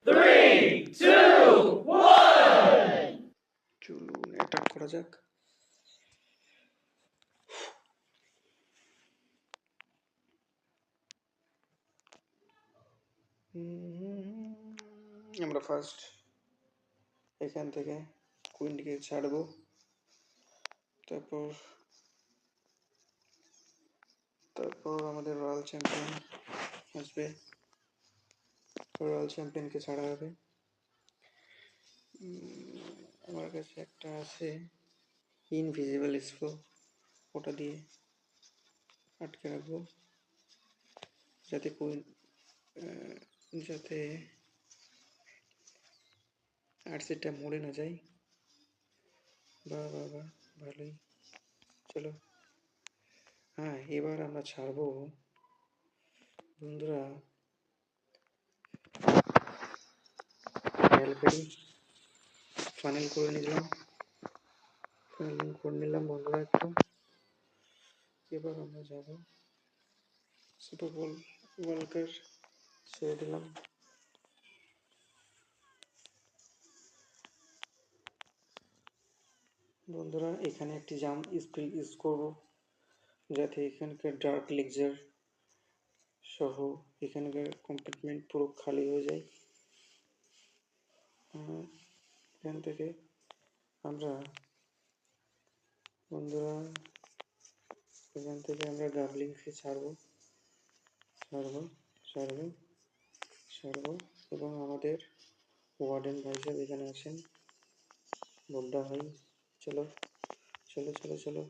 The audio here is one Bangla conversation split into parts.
3, 2, 1. চলুন অ্যাটাক করা যাক। আমরা ফার্স্ট এখান থেকে কুইনকে ছাড়বো, তারপর আমাদের রয়্যাল চ্যাম্পিয়ন আসবে, রয়্যাল চ্যাম্পিয়নকে ছাড়া হবে। আমার কাছে একটা আছে ইনভিজিবল স্প্রো, ওটা দিয়ে আটকে রাখবো যাতে যাতে আরসিটা মরে না যায়। বাহ বাহ বাহ, ভালোই। চলো, হ্যাঁ এবার আমরা ছাড়বো বন্ধুরা ফানেল করে নিলাম বন্ধুরা একটু। এবার আমরা যাব সুপার বল ওয়ালকার ছেড়ে দিলাম। বন্ধুরা এখানে একটি জাম স্পিল ইউজ করব যাতে এখানকার ডার্ক লেকজার সহ এখানকার কম্পার্টমেন্ট পুরো খালি হয়ে যায়। এখান থেকে আমরা বন্ধুরা গাবলিংকে ছাড়বো এবং আমাদের ওয়ার্ডেন ভাই সাহেব এখানে আছেন, বোড্ডা ভাই। চলো চলো চলো চলো,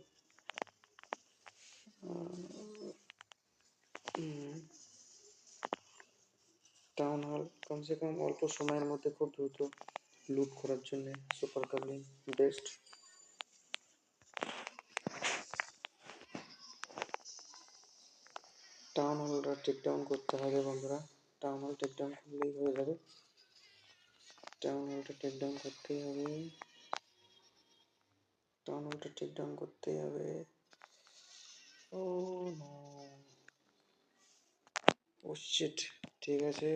টাউন হল কমসে কম অল্প সময়ের মধ্যে খুব দ্রুত লুট করার জন্য সুপার গাবলিং বেস্ট। টাউন হলটা টেক ডাউন করতে হবে বন্ধুরা, টাউন হল টেক ডাউন করলেই হয়ে যাবে। টাউন হলটা টেক ডাউন করতেই হবে। ও নো, ও শিট, ঠিক আছে।